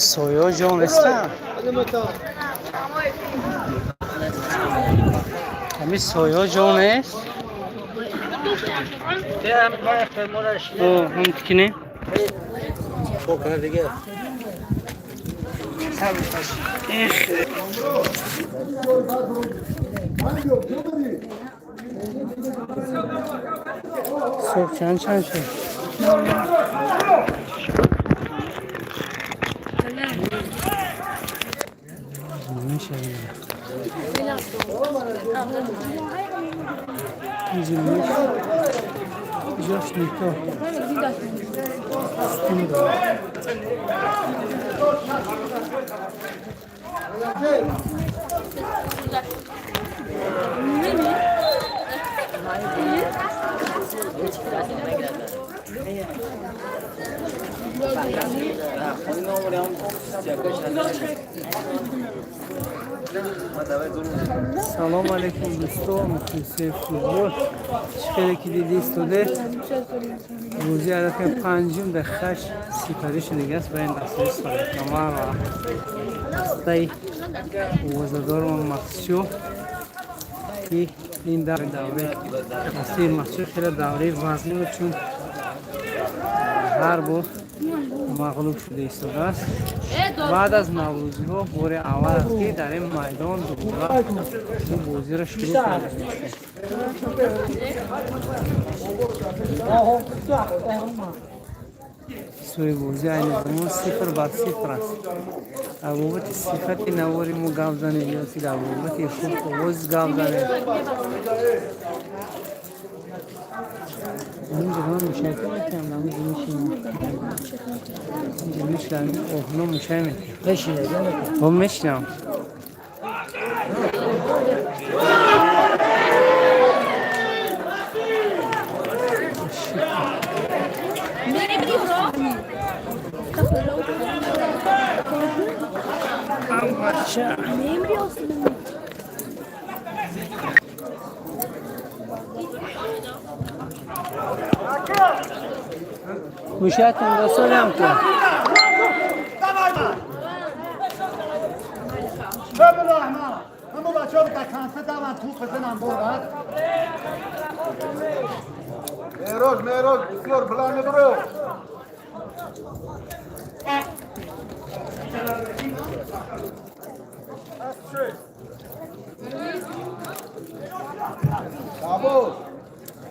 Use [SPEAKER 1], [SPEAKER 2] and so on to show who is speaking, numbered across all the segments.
[SPEAKER 1] Soy John está. Kami soy John es. Oh, हम किने? So çan şey. Ne şey? Güzelmiş. Güzelmiş to. سلام علیکم دوستان مخلص فوتبال چقدر که دیدیست داده روزی عدد پنجم در خش سپری شده است برای این دسته سالکما و دسته وزدار و مخصوص که این دوره دسته مخصوص خیلی دوره وزنی بود چون هر بار مغلوب شده ایستاده است. بعد از نوروزی ها بار اول است که در این میدان دوباره این بازی را شروع کرده میشه. سوی بازی این زمان 0-0 است. ابوبت صفت نواری مو گام زنه یا سید ابوبت خوب آواز گام زنه. اینجا من مشاهده میکنم نمی میشیم اینجا میشنم اوهنو مشاهده میکنم هم میشنم مشاهدتون دو سال هم که
[SPEAKER 2] بسم الله الرحمن همون بچه ها که کنسه دارن توپ بزنن بورد مهراج بسیار بلند برو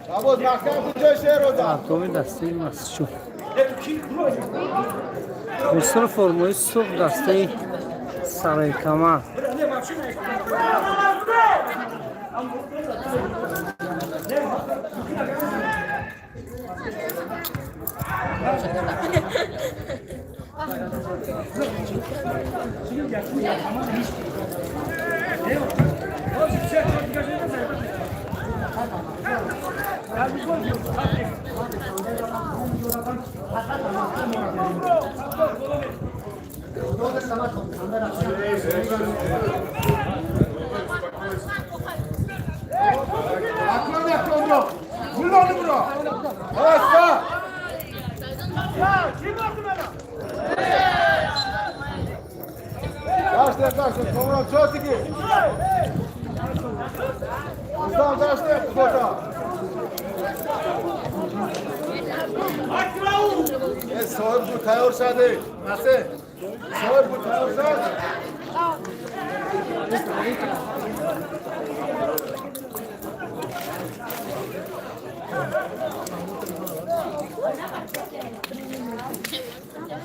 [SPEAKER 2] شابوز محکم کجای شهر رو دار
[SPEAKER 1] تومی دسته مسجو بسر فرمای صبح دسته سرای کما
[SPEAKER 2] Başla, sonra çok iyi. Uzan başla, koca. Sahip bu tayyor şadı. Nasıl? Sahip bu tayyor şadı.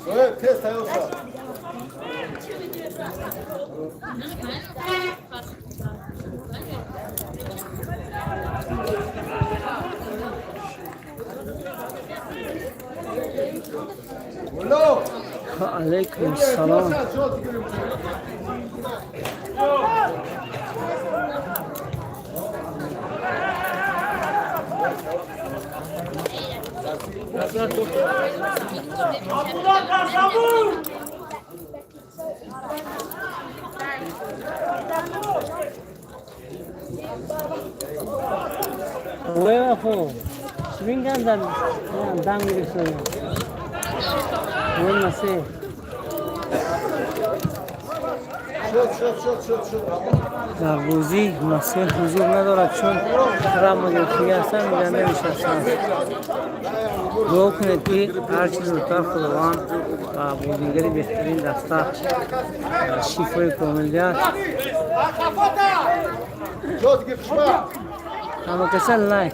[SPEAKER 2] Sahip test tayyor şadı.
[SPEAKER 1] علیکم السلام وقفوا شبين قاعد دام يرسلون وين مسيح در بازی مسئول حضور ندارد چون رم گرفتگی هستن میگن نمیشستن. دعا کنید که هرچی زودتر خداوند و بازیگری بهترین دسته شفای کامل دهد. اما کسل لایک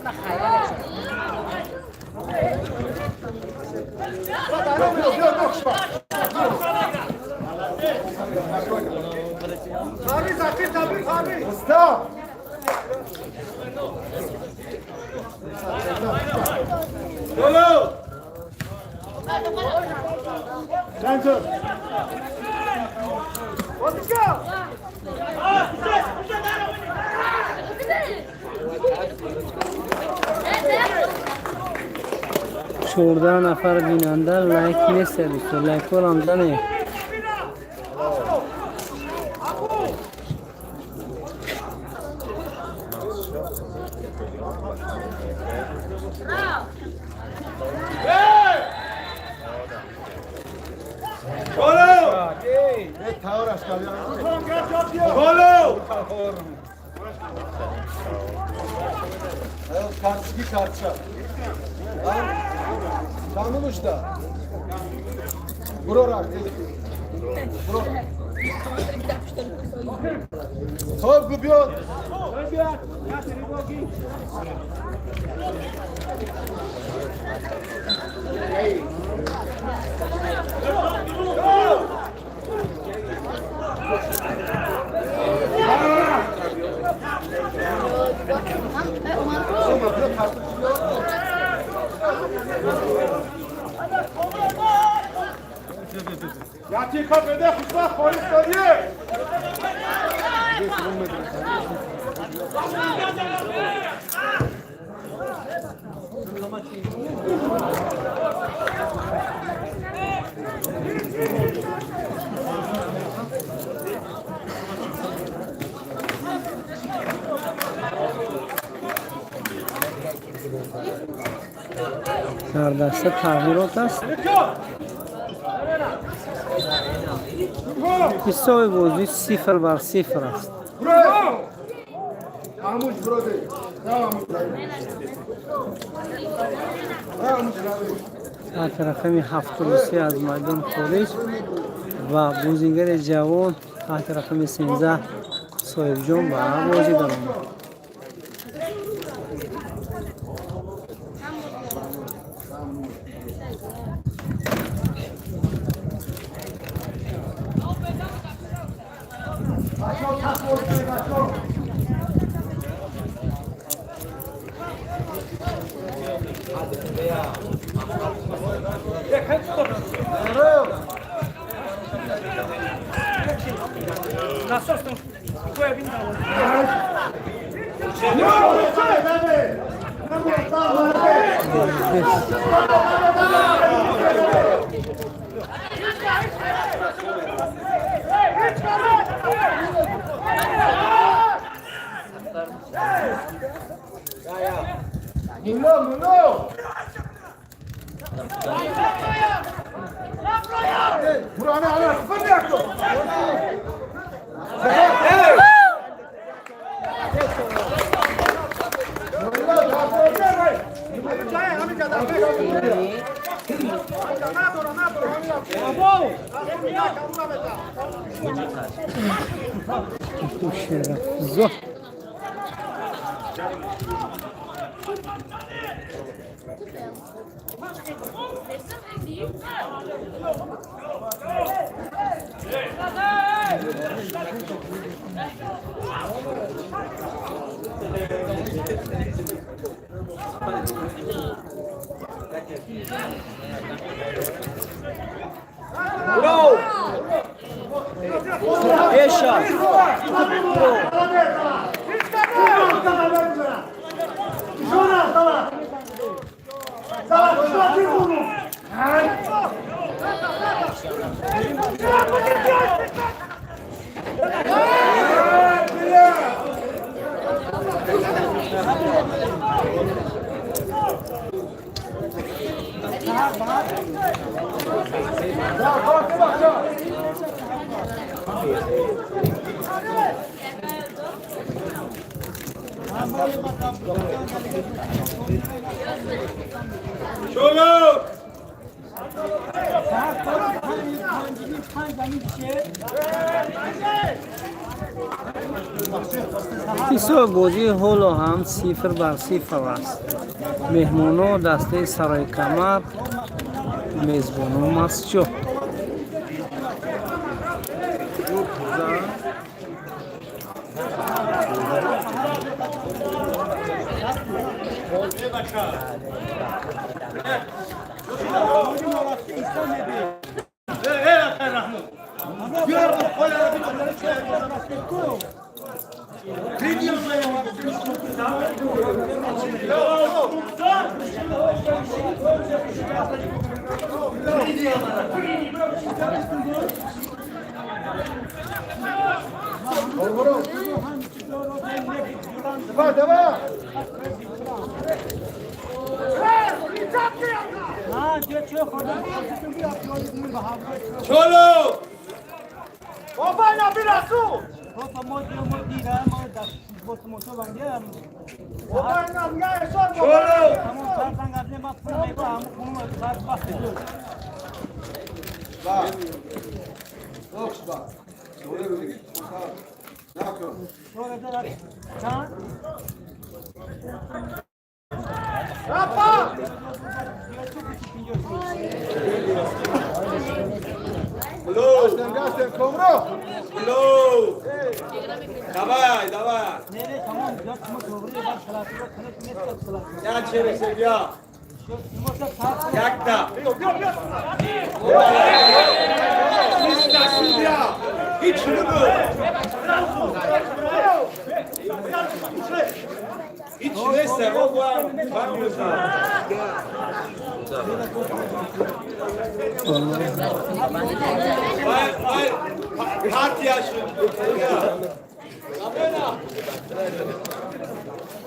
[SPEAKER 1] چورده نفر بیننده لایک نیست دیگه لایک ها هم زنه
[SPEAKER 2] Tanım işte. Vurarak. Top gidiyor. Yati kafede kuşlar polis dönüyor.
[SPEAKER 1] در دسته تغییرات است. حساب بازی 0-0 است. تحت رقم 73 از میدان خارج و بازیگر جوان تحت رقم 13 صاحب جان با بازی در آمد.
[SPEAKER 2] Ya bak bak ya. شلو
[SPEAKER 1] بسیار بازی هولو هم 0-0 است. مهمانو دسته سرای کمر، میزبانو مسجد.
[SPEAKER 2] شلو
[SPEAKER 3] بابا نبی رسول
[SPEAKER 2] Gastem komro. Hello. Давай, давай. Ya çevirse ya. Yakta. Hiç şunu. Hiç neyse o var. Bakıyorsun. Hayır. Parti yaşı.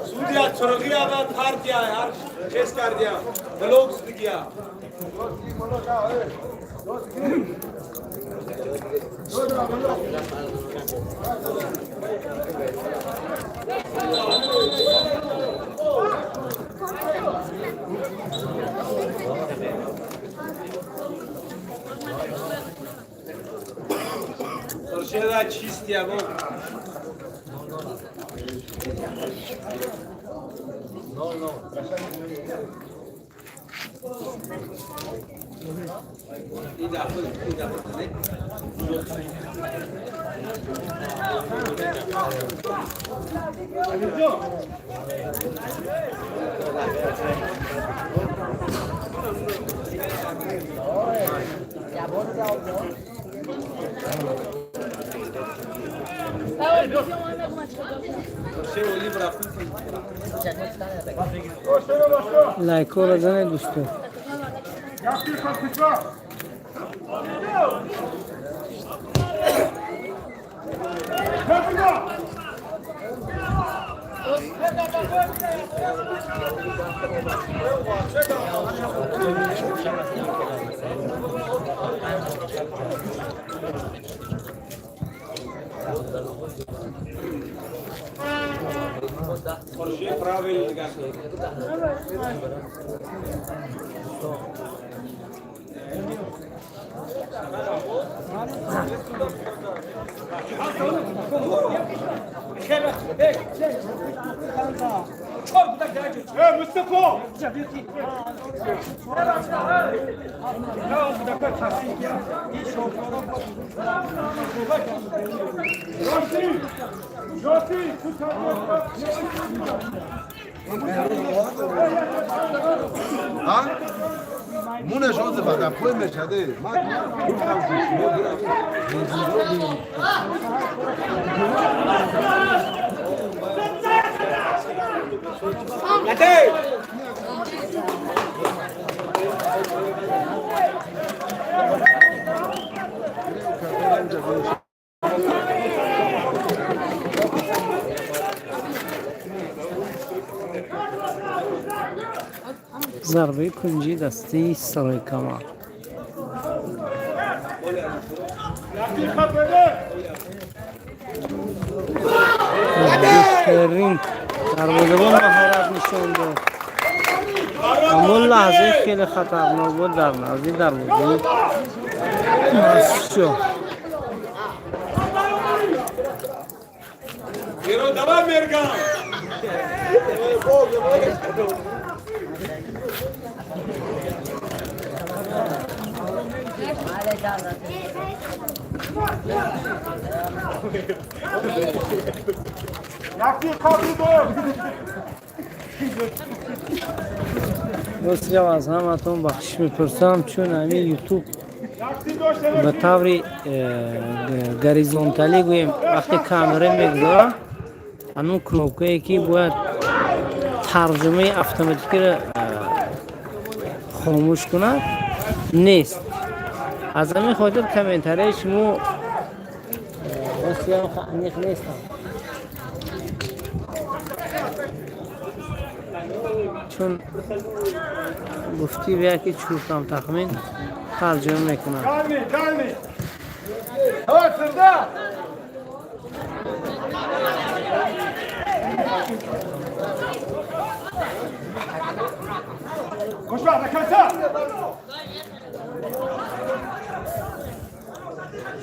[SPEAKER 2] Sudiya çorgiya da partiya yaar. Kes kar diya. Blog diya. Torşeda çist ya bu. No. İda.
[SPEAKER 1] لایک رو بزنید دوستان.
[SPEAKER 2] Torşe pravilno ga. Mustafa!
[SPEAKER 4] Ha? Mune joze bada pojme čade.
[SPEAKER 1] ضربه کنجی دستی سرای کمر. بهترین دروازه‌بان مهارت نشون داد. اما لحظه خیلی خطرناک بود در نزدیک دروازه ماسچو. دوستان از همتون بخشش میپرسم چون همین یوتیوب به طور گریزونتالی گویم وقتی کامera میگذاره همون کنوکایی که باید ترجمه اتوماتیکی را خاموش کند نیست. از همین خاطر کامنتاری شما بسیار خانیخ نیستم چون گفتی بیا که چوبم تخمین ترجمه میکنم.
[SPEAKER 3] خوشبخت کنسا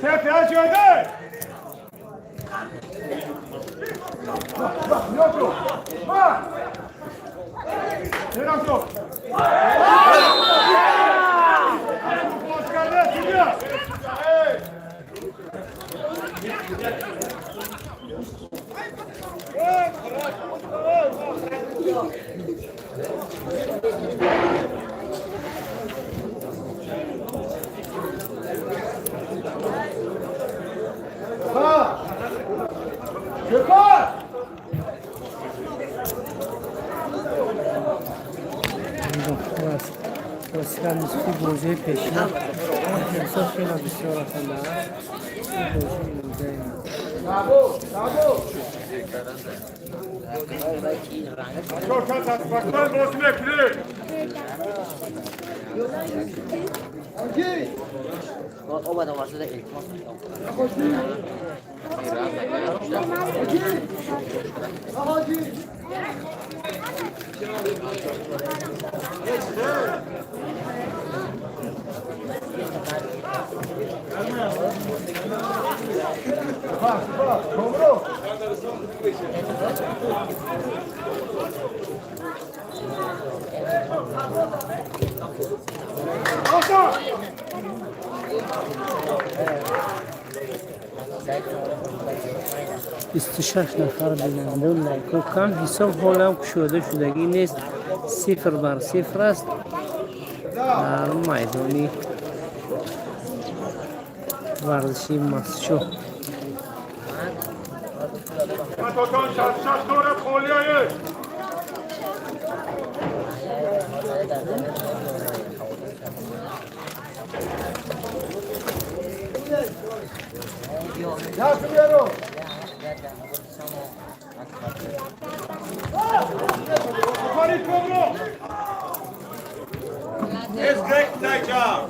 [SPEAKER 3] سیفی ها جایده نیاتو نیرم تو باز کرده سیدیا
[SPEAKER 1] بسیار نسبی بوزه پیشنا انصاف خیلی بسیار آسنده استشاش نفر بیننده و لایک کن حساب حالم کشوده شدگی نیست 0-0 است در میدانی ورزشی ماسچو.
[SPEAKER 3] It's great, nice job.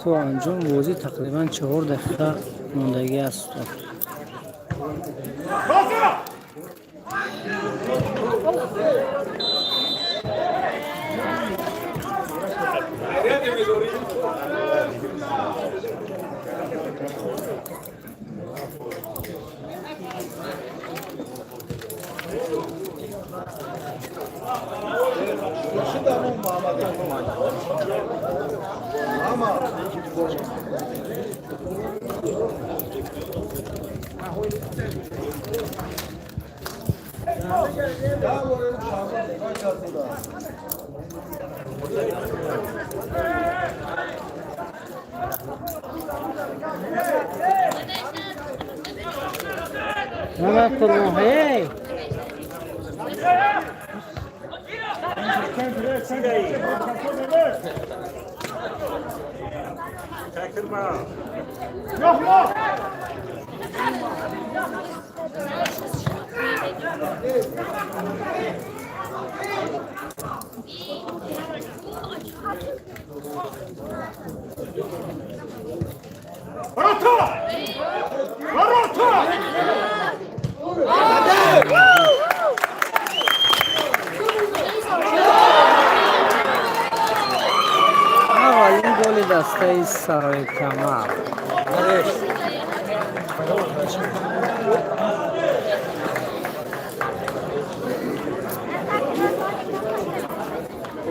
[SPEAKER 3] تو انجام بازی تقریبا 4 دقیقه موندگی است. Mama kurban hey.
[SPEAKER 2] Yok yok. Varota! Varota!
[SPEAKER 3] اولین گل دسته سرای کمر.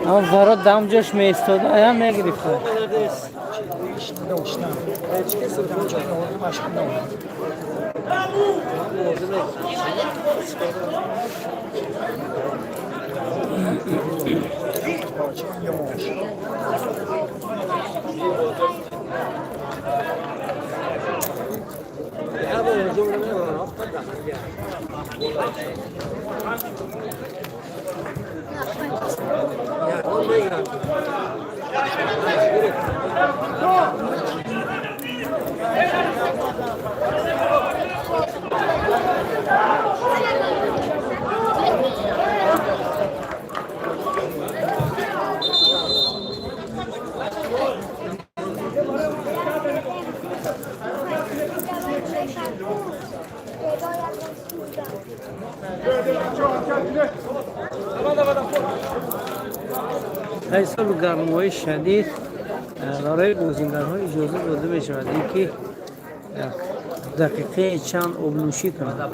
[SPEAKER 3] اما ورا دم جاش میستاد آیا میگرفت حساب گرمای شدید برای بازیگرها اجازه داده می شود که دقیقه چند آب نوشی کنند.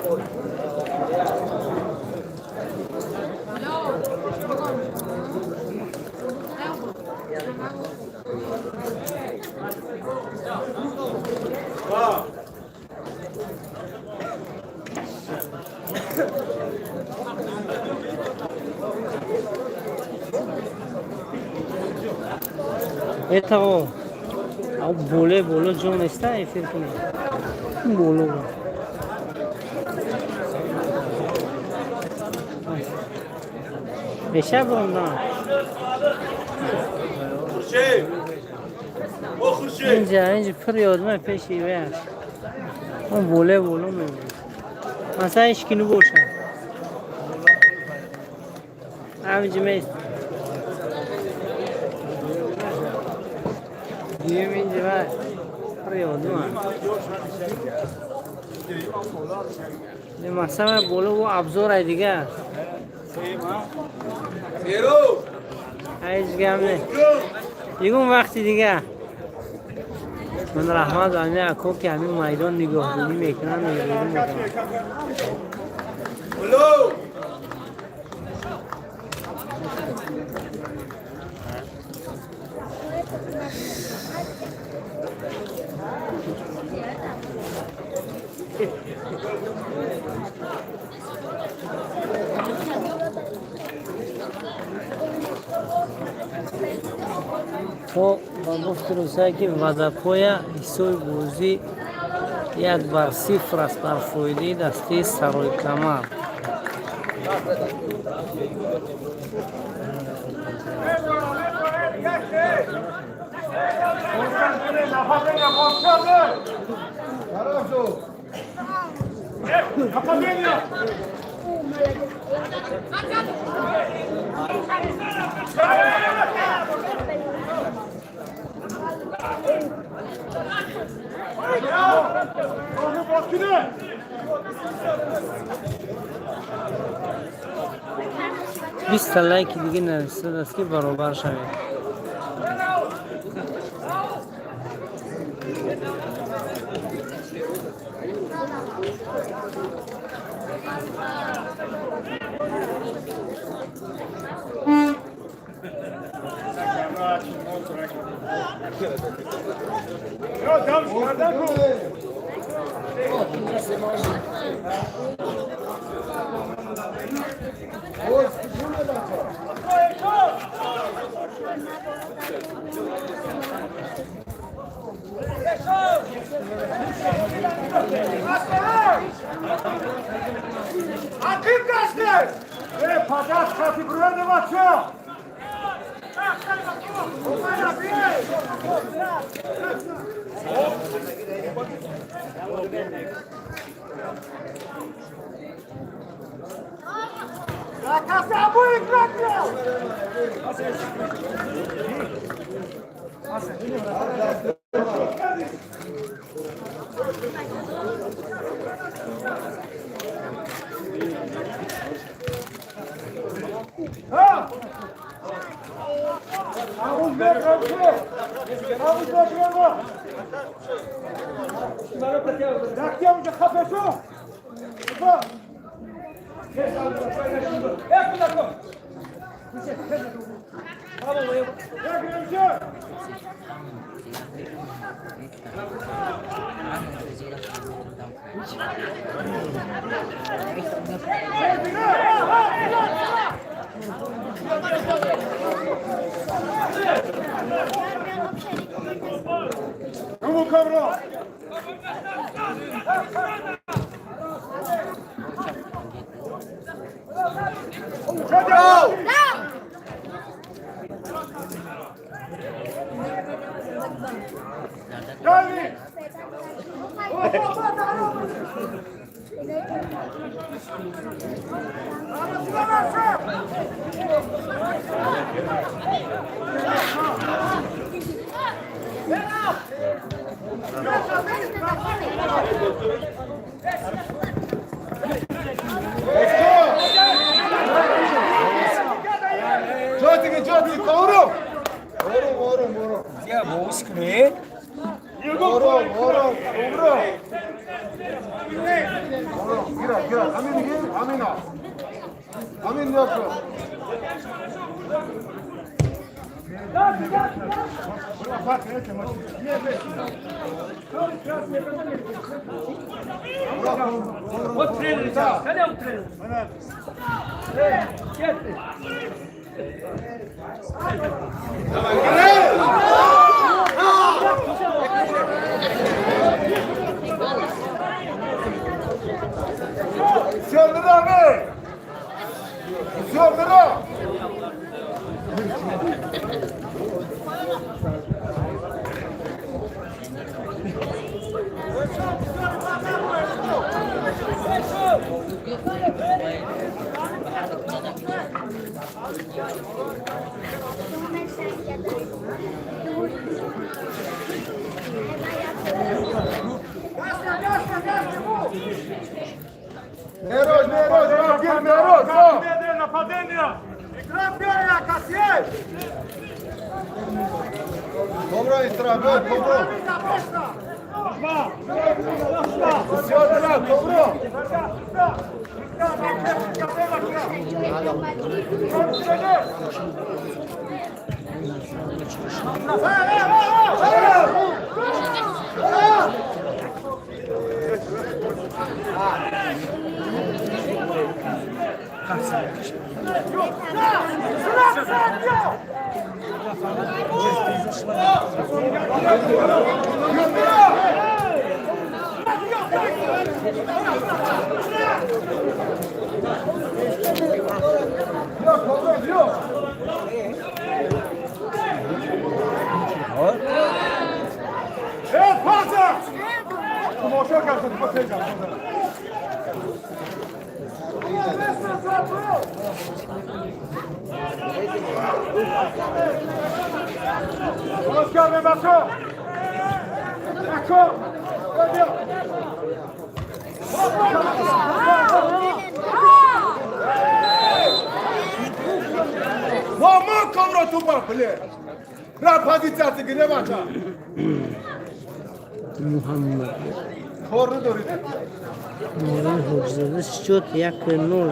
[SPEAKER 3] Eita, ó, o bolo John está aí, filho. Bolo. Deixa bom não. اینجا پر یادم پیشی ویش. اون بوله میگه. مثلا اشکینو باشه. همینجا میست. دیگه اینجا ویش. پر یادم. مثلا بوله و ابزار دیگه. هیچ گم نه. دیگه اون وقتی دیگه من رحمت آنی اکو که همین میدان نگاهداری میکنن نگاهداری میکنن تو با گفت روزایی که واداپوی ایسوی بوزی 1-0 است بر فایده دسته سرای کمر. بیست لایک دیگه نرسید است که برابر شوید.
[SPEAKER 2] Akıl kaçtı. Pazar katı buraya da bakıyor. Kasabı yıkratıyor. Ha! Ağız ver kapı. Ağız ver kapı. Yakıyor mu kafası? Bak. Vamos, cabrão! Não! Dale! Jodi, Mauro! Mauro.
[SPEAKER 1] Ya bu iskre.
[SPEAKER 2] Mauro. Gira. Amin yapıyor.
[SPEAKER 1] O treino, cadê o treino?
[SPEAKER 2] Senhor, Neroz, napadenia! Trafienia, Kasiej! Dobra, Istrabe, dobro! Senhor, dobro! Passa! Como o senhor quer fazer vocês, Oscar, vem baixo! D'accord! Très bien! Vamos, cobra tu papel! Rapazica, te gire bacha!
[SPEAKER 3] Muhammed.
[SPEAKER 2] Corre dorit.
[SPEAKER 3] Morin hocası şut yak nol.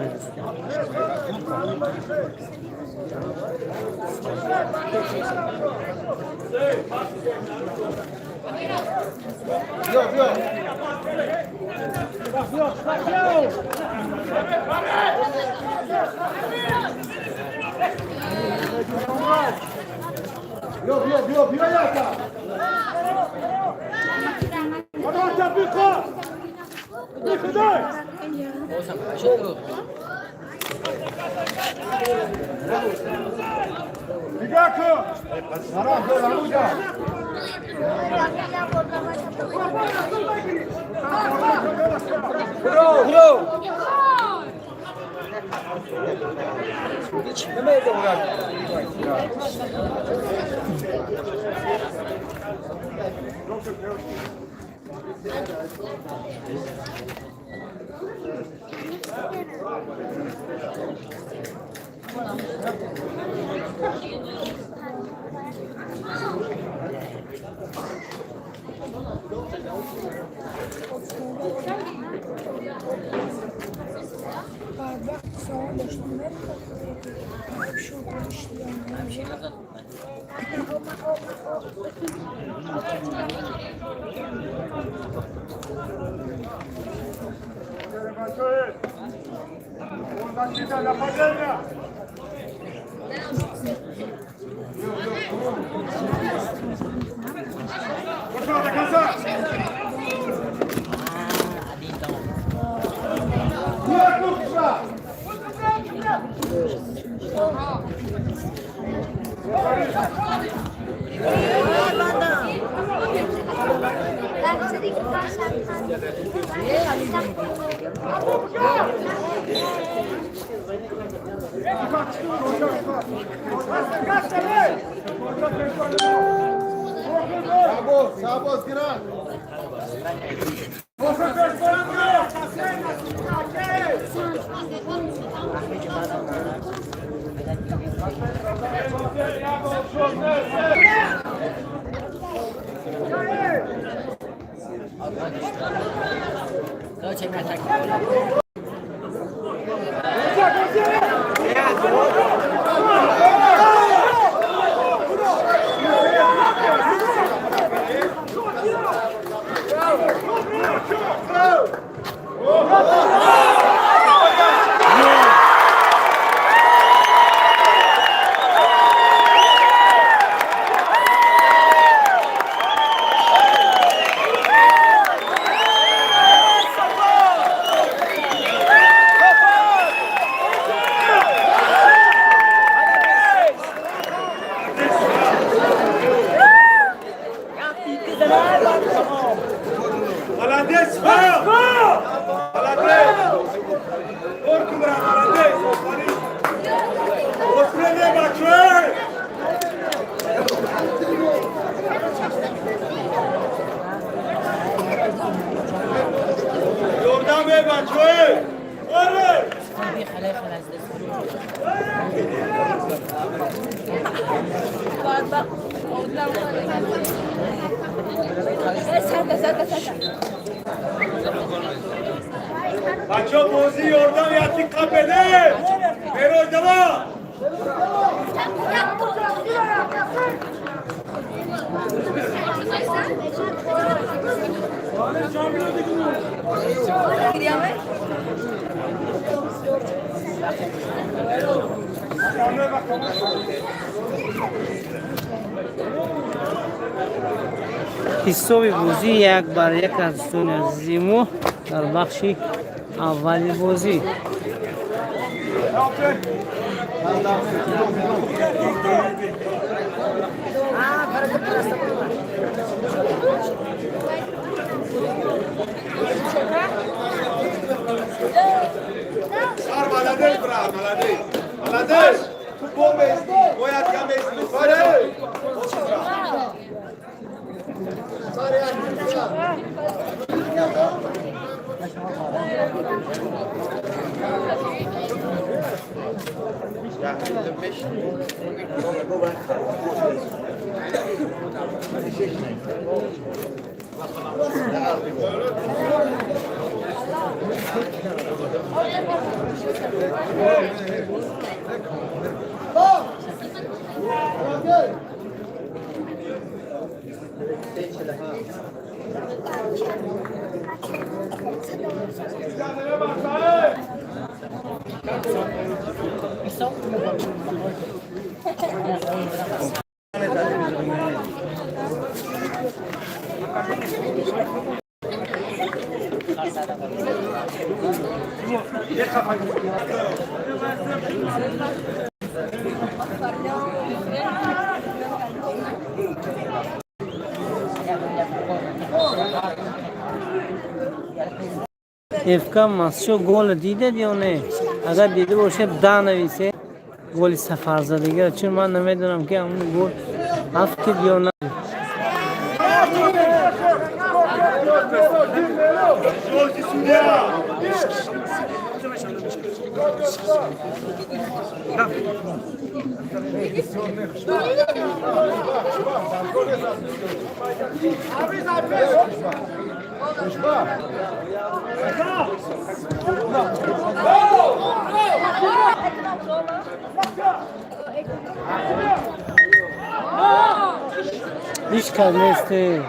[SPEAKER 2] Yok yok. Yok yok yok. Bir ayakta. Hadi Piko. Piko. Sarah Ramuja. Bro, bro. Sabos, giran.
[SPEAKER 5] Maço bozi oradan yattık kapede. Ver oynama.
[SPEAKER 3] حسابی بازی یک بر یک از دوستان عزیزیمو در بخش اولی بازی
[SPEAKER 2] Sar malades bra, malades. Malades. Futbol mesli. Boyat ya mesli. Sare. Sare ya. Oh!
[SPEAKER 3] افکا مسشو گل دیده یا نه؟ اگر دیده باشه ده نویسه گل سفر زدگی، چون من نمیدونم که اون گل هفت یا نه. هیچ کار نیسته.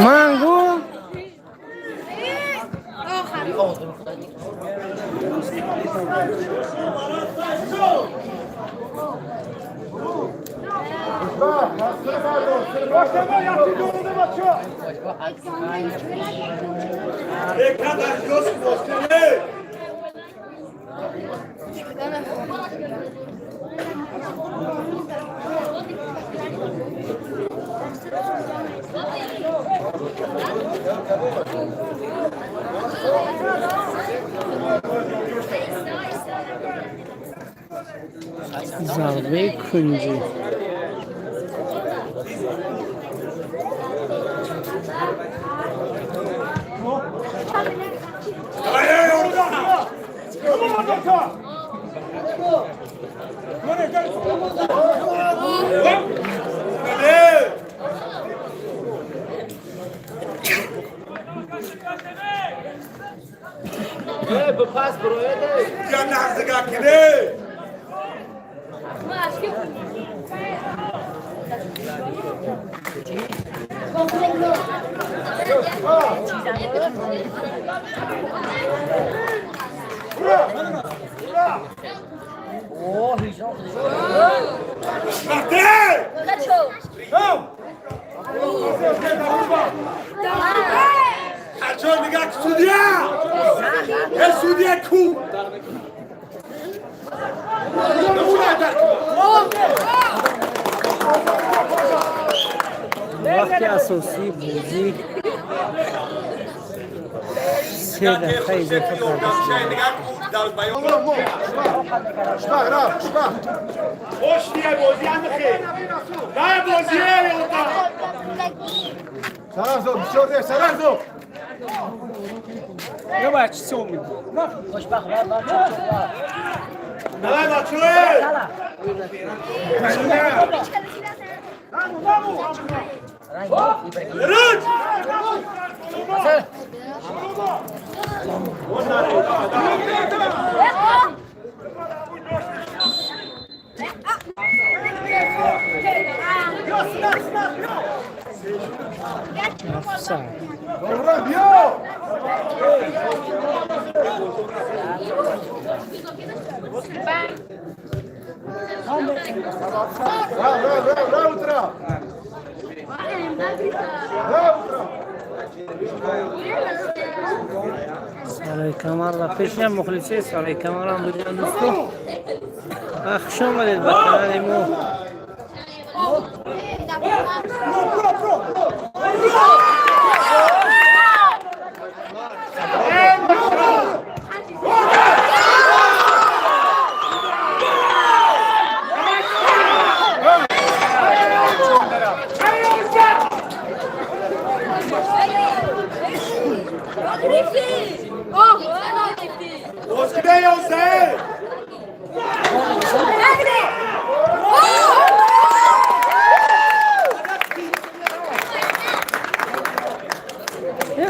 [SPEAKER 3] Mango. Zarbe kuncu. وقتی اساسی بودی سه دفعه اضافه
[SPEAKER 5] خوش دیگه بازی هم بخیر نه بازیه
[SPEAKER 4] سلام زو بشوده سلام زو
[SPEAKER 1] یا بچه میدی
[SPEAKER 5] نه بچه رد
[SPEAKER 4] Bravo,
[SPEAKER 3] سرای کمر و پیشم مخلصی سرای کمر هم بودیم دوستو. خوش آمدید به کانال مو.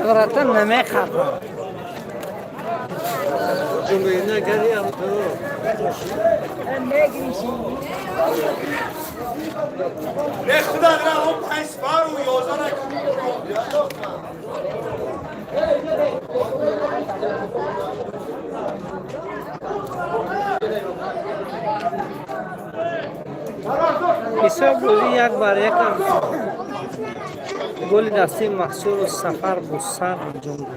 [SPEAKER 3] غراتن نمی خواهم.
[SPEAKER 4] جنگی نگری هم تو.
[SPEAKER 5] به خدا را هم 5 بار و 11
[SPEAKER 3] حساب بودی یک بار یکم گل دستی محصول و سفر بسر انجام داد.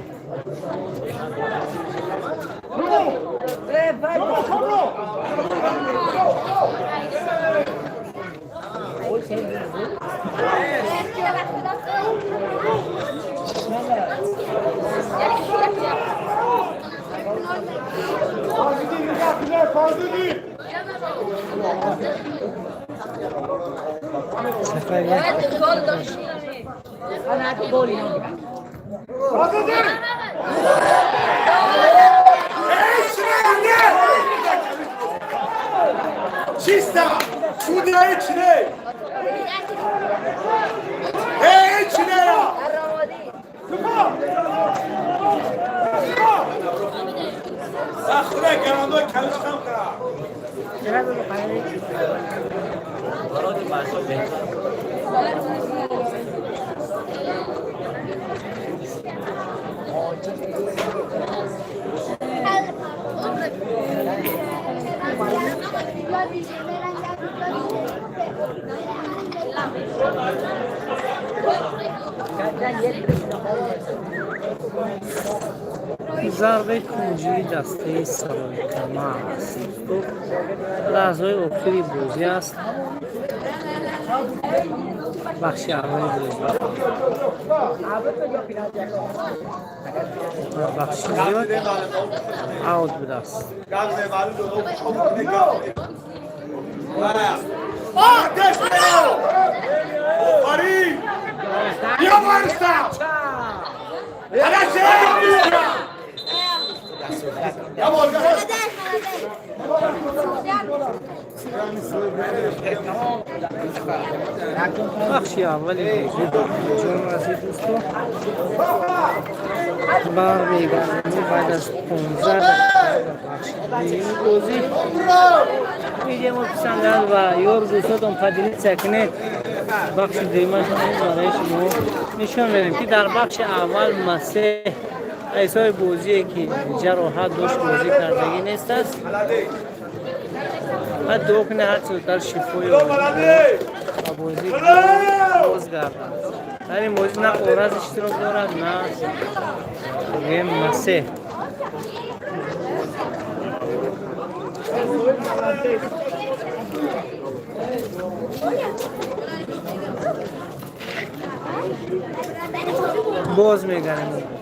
[SPEAKER 5] Чисто! Чудо içine! Hey içine ya! Sakhre garando kalışam kara.
[SPEAKER 3] ضربه کنجی دسته سرای کمر است. لحظه اخیری بازی است. بخش اول بازی بخش زیاد اوت بوده است.
[SPEAKER 5] Ateş veriyor! Fari! Ya varsa! Hala şey yapıyor! Ya varsa!
[SPEAKER 3] بخش اول بازی جون رسید دوستو. بار میگردیم بعد از 15 دقیقه بازی ویدیو پسند آمد و یار دوستاتون پدیدی چکنید بخش دیمش برای شما نشان میدیم که در بخش اول مسیح ایسای بازی که جراحت داشت بازی کردگی نیست است و دو کنه هر چوتر شفای بازی باز گردن در این بازی نه اورز اشتراک دارد نه گیم مسیح باز میگردیم